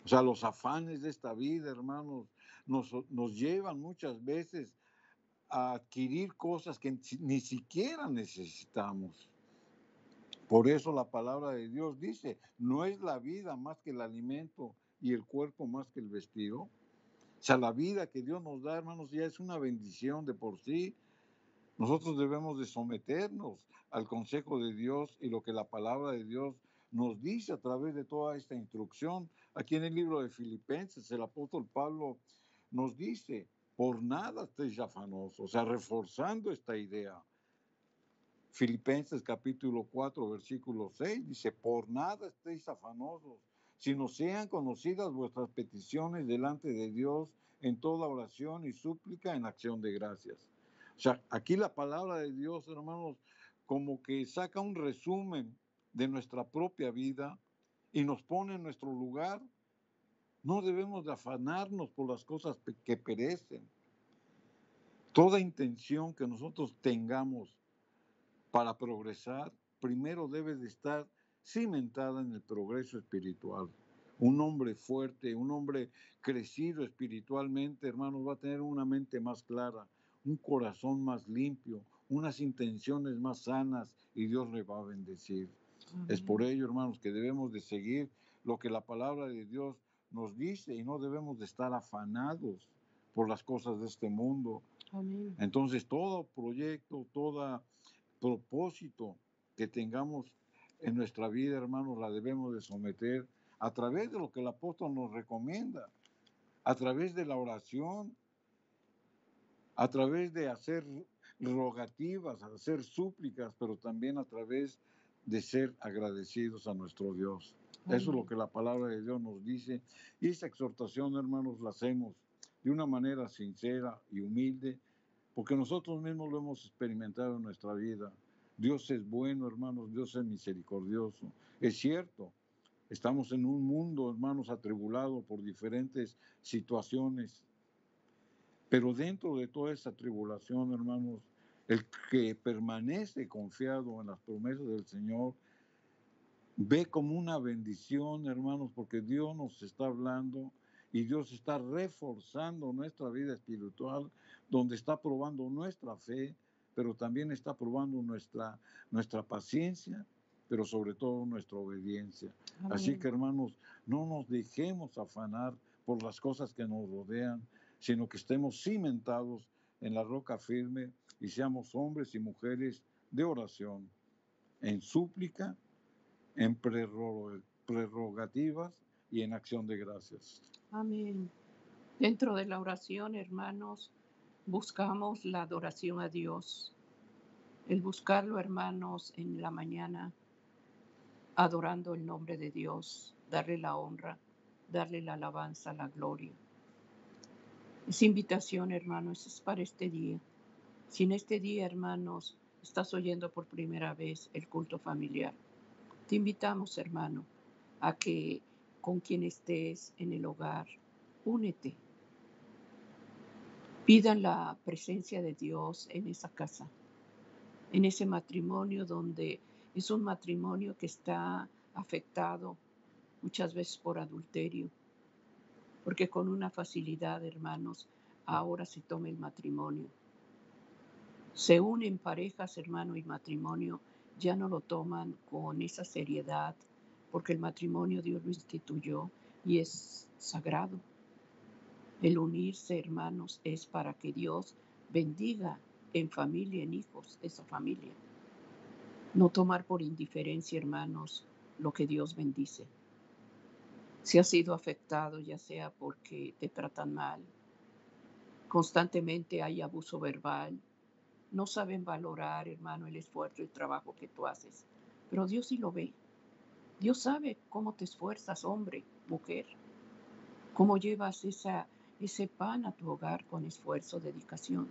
O sea, los afanes de esta vida, hermanos, nos llevan muchas veces a adquirir cosas que ni siquiera necesitamos. Por eso la palabra de Dios dice, no es la vida más que el alimento y el cuerpo más que el vestido. O sea, la vida que Dios nos da, hermanos, ya es una bendición de por sí. Nosotros debemos de someternos al consejo de Dios y lo que la palabra de Dios nos dice a través de toda esta instrucción. Aquí en el libro de Filipenses, el apóstol Pablo nos dice, por nada estéis afanosos, o sea, reforzando esta idea. Filipenses capítulo 4, versículo 6, dice, por nada estéis afanosos, sino sean conocidas vuestras peticiones delante de Dios en toda oración y súplica en acción de gracias. O sea, aquí la palabra de Dios, hermanos, como que saca un resumen de nuestra propia vida y nos pone en nuestro lugar. No debemos de afanarnos por las cosas que perecen. Toda intención que nosotros tengamos para progresar, primero debe de estar cimentada en el progreso espiritual. Un hombre fuerte, un hombre crecido espiritualmente, hermanos, va a tener una mente más clara, un corazón más limpio, unas intenciones más sanas y Dios le va a bendecir. Amén. Es por ello, hermanos, que debemos de seguir lo que la palabra de Dios nos dice y no debemos de estar afanados por las cosas de este mundo. Amén. Entonces, todo proyecto, toda propósito que tengamos en nuestra vida, hermanos, la debemos de someter a través de lo que el apóstol nos recomienda, a través de la oración, a través de hacer rogativas, hacer súplicas, pero también a través de ser agradecidos a nuestro Dios. Amén. Eso es lo que la palabra de Dios nos dice y esa exhortación, hermanos, la hacemos de una manera sincera y humilde, porque nosotros mismos lo hemos experimentado en nuestra vida. Dios es bueno, hermanos, Dios es misericordioso. Es cierto, estamos en un mundo, hermanos, atribulado por diferentes situaciones, pero dentro de toda esa tribulación, hermanos, el que permanece confiado en las promesas del Señor, ve como una bendición, hermanos, porque Dios nos está hablando y Dios está reforzando nuestra vida espiritual, donde está probando nuestra fe, pero también está probando nuestra paciencia, pero sobre todo nuestra obediencia. Amén. Así que, hermanos, no nos dejemos afanar por las cosas que nos rodean, sino que estemos cimentados en la roca firme y seamos hombres y mujeres de oración, en súplica, en prerrogativas y en acción de gracias. Amén. Dentro de la oración, hermanos, buscamos la adoración a Dios. El buscarlo, hermanos, en la mañana, adorando el nombre de Dios, darle la honra, darle la alabanza, la gloria. Esa invitación, hermanos, es para este día. Si en este día, hermanos, estás oyendo por primera vez el culto familiar, te invitamos, hermano, a que con quien estés en el hogar, únete. Pidan la presencia de Dios en esa casa, en ese matrimonio donde es un matrimonio que está afectado muchas veces por adulterio, porque con una facilidad, hermanos, ahora se toma el matrimonio. Se unen parejas, hermano, y matrimonio, ya no lo toman con esa seriedad, porque el matrimonio Dios lo instituyó y es sagrado. El unirse, hermanos, es para que Dios bendiga en familia, en hijos, esa familia. No tomar por indiferencia, hermanos, lo que Dios bendice. Si has sido afectado, ya sea porque te tratan mal, constantemente hay abuso verbal, no saben valorar, hermano, el esfuerzo y el trabajo que tú haces. Pero Dios sí lo ve. Dios sabe cómo te esfuerzas, hombre, mujer, cómo llevas ese pan a tu hogar con esfuerzo, dedicación.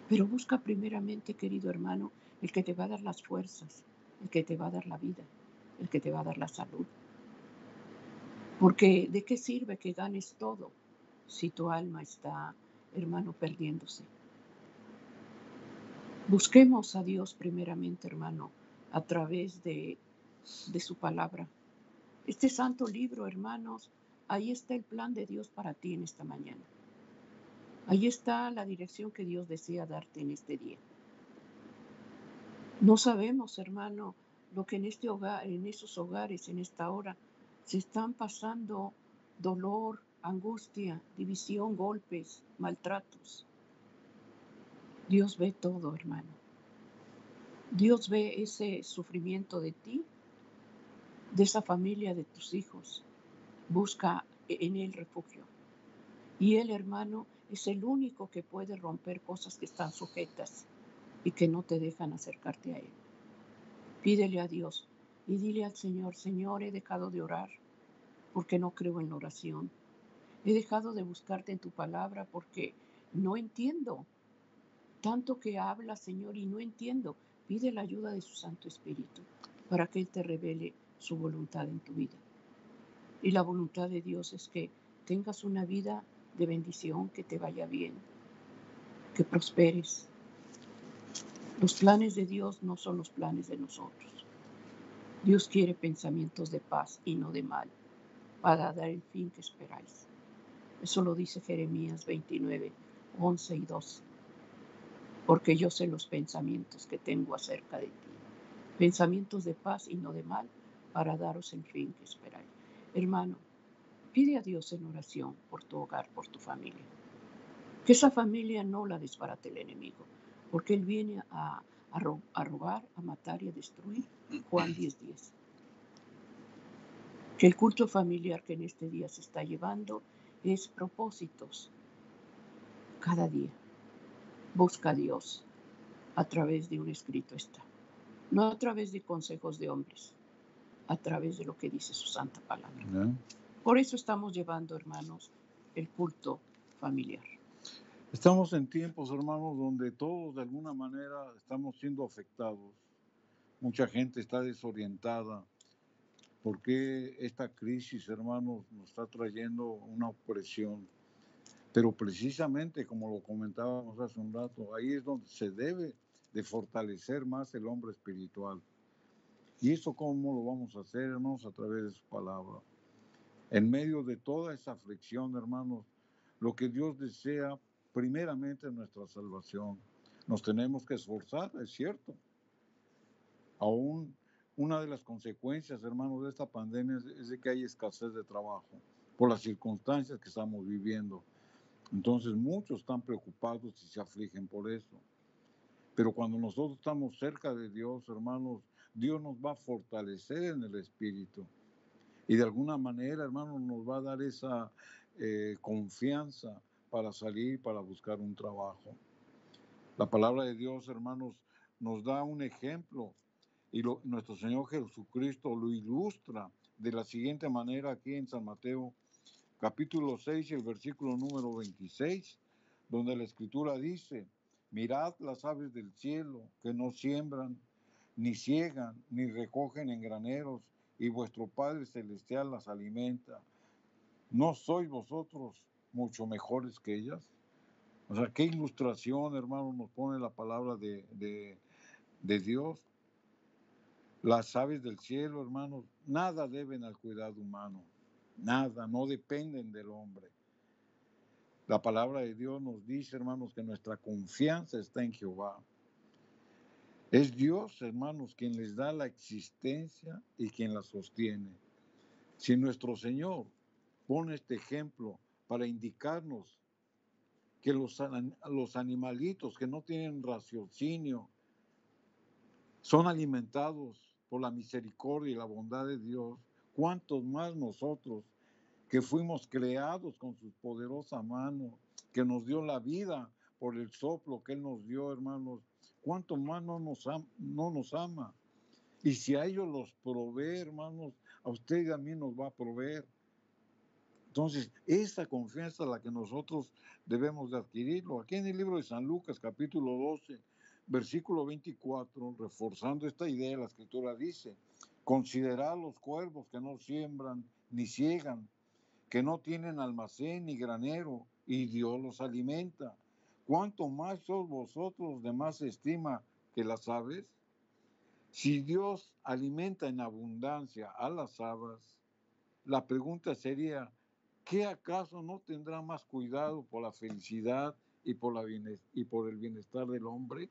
Pero busca primeramente, querido hermano, el que te va a dar las fuerzas, el que te va a dar la vida, el que te va a dar la salud. Porque ¿de qué sirve que ganes todo si tu alma está, hermano, perdiéndose? Busquemos a Dios primeramente, hermano, a través de su palabra. Este santo libro, hermanos, ahí está el plan de Dios para ti en esta mañana. Ahí está la dirección que Dios desea darte en este día. No sabemos, hermano, lo que en este hogar, en esos hogares, en esta hora, se están pasando dolor, angustia, división, golpes, maltratos. Dios ve todo, hermano. Dios ve ese sufrimiento de ti, de esa familia, de tus hijos. Busca en Él refugio. Y Él, hermano, es el único que puede romper cosas que están sujetas y que no te dejan acercarte a Él. Pídele a Dios y dile al Señor, Señor, he dejado de orar porque no creo en la oración. He dejado de buscarte en tu palabra porque no entiendo. Tanto que habla, Señor, y no entiendo. Pide la ayuda de su Santo Espíritu para que Él te revele su voluntad en tu vida. Y la voluntad de Dios es que tengas una vida de bendición, que te vaya bien, que prosperes. Los planes de Dios no son los planes de nosotros. Dios quiere pensamientos de paz y no de mal, para dar el fin que esperáis. Eso lo dice Jeremías 29, 11 y 12. Porque yo sé los pensamientos que tengo acerca de ti. Pensamientos de paz y no de mal, para daros el fin que esperáis. Hermano, pide a Dios en oración por tu hogar, por tu familia. Que esa familia no la desbarate el enemigo, porque él viene a robar, a matar y a destruir. Juan 10:10. Que el culto familiar que en este día se está llevando es propósitos. Cada día busca a Dios a través de un escrito está. No a través de consejos de hombres, a través de lo que dice su santa palabra. Por eso estamos llevando, hermanos, el culto familiar. Estamos en tiempos, hermanos, donde todos de alguna manera estamos siendo afectados. Mucha gente está desorientada. ¿Por qué esta crisis, hermanos, nos está trayendo una opresión? Pero precisamente, como lo comentábamos hace un rato, ahí es donde se debe de fortalecer más el hombre espiritual. ¿Y eso cómo lo vamos a hacer, hermanos? A través de su palabra. En medio de toda esa aflicción, hermanos, lo que Dios desea primeramente es nuestra salvación. Nos tenemos que esforzar, es cierto. Aún una de las consecuencias, hermanos, de esta pandemia es de que hay escasez de trabajo por las circunstancias que estamos viviendo. Entonces muchos están preocupados y se afligen por eso. Pero cuando nosotros estamos cerca de Dios, hermanos, Dios nos va a fortalecer en el espíritu. Y de alguna manera, hermanos, nos va a dar esa confianza para salir, para buscar un trabajo. La palabra de Dios, hermanos, nos da un ejemplo y nuestro Señor Jesucristo lo ilustra de la siguiente manera aquí en San Mateo, capítulo 6 y el versículo número 26, donde la Escritura dice, Mirad las aves del cielo, que no siembran, ni ciegan, ni recogen en graneros, y vuestro Padre Celestial las alimenta. ¿No sois vosotros mucho mejores que ellas? O sea, qué ilustración, hermano, nos pone la palabra de Dios. Las aves del cielo, hermanos, nada deben al cuidado humano. Nada, no dependen del hombre. La palabra de Dios nos dice, hermanos, que nuestra confianza está en Jehová. Es Dios, hermanos, quien les da la existencia y quien la sostiene. Si nuestro Señor pone este ejemplo para indicarnos que los animalitos que no tienen raciocinio son alimentados por la misericordia y la bondad de Dios, ¿cuántos más nosotros que fuimos creados con su poderosa mano, que nos dio la vida por el soplo que Él nos dio, hermanos? ¿Cuánto más no nos ama? Y si a ellos los provee, hermanos, a usted y a mí nos va a proveer. Entonces, esa confianza es la que nosotros debemos de adquirirlo. Aquí en el libro de San Lucas, capítulo 12, versículo 24, reforzando esta idea, la Escritura dice: considerad los cuervos que no siembran ni ciegan, que no tienen almacén ni granero, y Dios los alimenta. ¿Cuánto más sois vosotros de más estima que las aves? Si Dios alimenta en abundancia a las aves, la pregunta sería, ¿qué acaso no tendrá más cuidado por la felicidad y por el bienestar del hombre?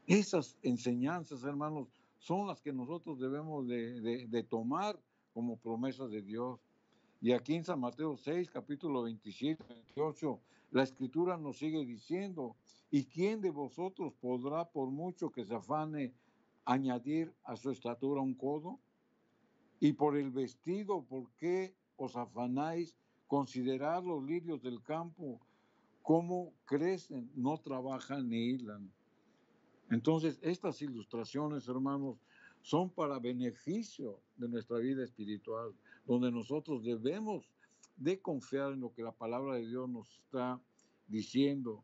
Esas enseñanzas, hermanos, son las que nosotros debemos de tomar como promesas de Dios. Y aquí en San Mateo 6, capítulo 27, 28, la Escritura nos sigue diciendo: ¿y quién de vosotros podrá, por mucho que se afane, añadir a su estatura un codo? Y por el vestido, ¿por qué os afanáis? Considerad los lirios del campo, cómo crecen, no trabajan ni hilan. Entonces, estas ilustraciones, hermanos, son para beneficio de nuestra vida espiritual, donde nosotros debemos de confiar en lo que la palabra de Dios nos está diciendo.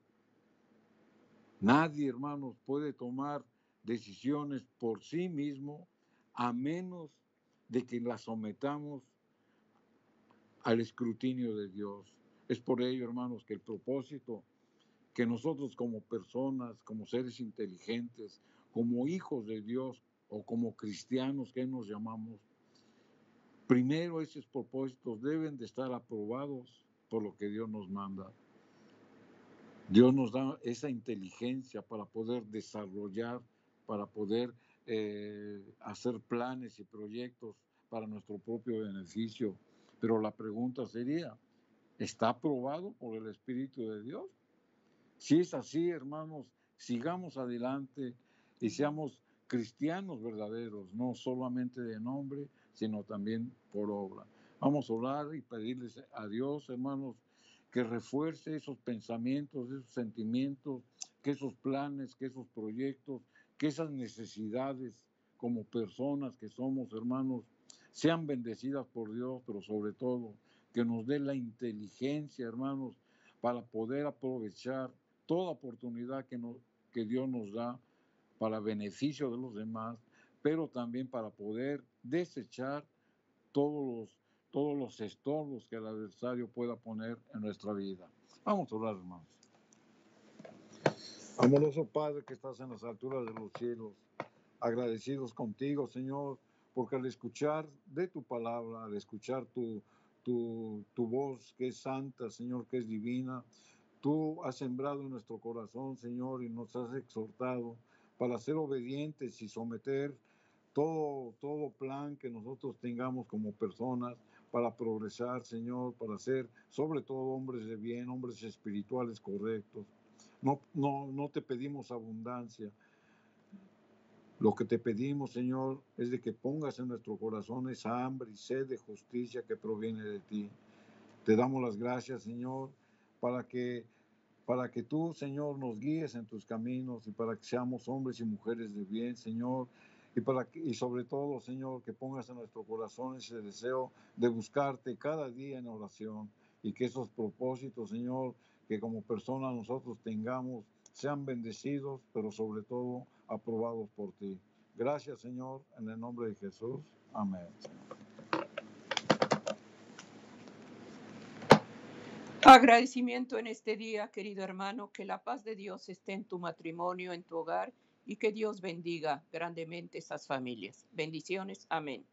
Nadie, hermanos, puede tomar decisiones por sí mismo a menos de que las sometamos al escrutinio de Dios. Es por ello, hermanos, que el propósito que nosotros como personas, como seres inteligentes, como hijos de Dios o como cristianos que nos llamamos, primero esos propósitos deben de estar aprobados por lo que Dios nos manda. Dios nos da esa inteligencia para poder desarrollar, para poder hacer planes y proyectos para nuestro propio beneficio. Pero la pregunta sería, ¿está aprobado por el Espíritu de Dios? Si es así, hermanos, sigamos adelante y seamos cristianos verdaderos, no solamente de nombre, sino también por obra. Vamos a orar y pedirles a Dios, hermanos, que refuerce esos pensamientos, esos sentimientos, que esos planes, que esos proyectos, que esas necesidades como personas que somos, hermanos, sean bendecidas por Dios, pero sobre todo que nos dé la inteligencia, hermanos, para poder aprovechar toda oportunidad que Dios nos da para beneficio de los demás, pero también para poder desechar todos los estorbos que el adversario pueda poner en nuestra vida. Vamos a orar, hermanos. Amoroso Padre que estás en las alturas de los cielos, agradecidos contigo, Señor, porque al escuchar de tu palabra, al escuchar tu voz que es santa, Señor, que es divina, tú has sembrado en nuestro corazón, Señor, y nos has exhortado para ser obedientes y someter todo plan que nosotros tengamos como personas para progresar, Señor, para ser sobre todo hombres de bien, hombres espirituales correctos. No te pedimos abundancia. Lo que te pedimos, Señor, es de que pongas en nuestro corazón esa hambre y sed de justicia que proviene de ti. Te damos las gracias, Señor, para que tú, Señor, nos guíes en tus caminos y para que seamos hombres y mujeres de bien, Señor, y sobre todo, Señor, que pongas en nuestro corazón ese deseo de buscarte cada día en oración y que esos propósitos, Señor, que como personas nosotros tengamos sean bendecidos, pero sobre todo aprobados por ti. Gracias, Señor, en el nombre de Jesús. Amén. Agradecimiento en este día, querido hermano, que la paz de Dios esté en tu matrimonio, en tu hogar, y que Dios bendiga grandemente esas familias. Bendiciones. Amén.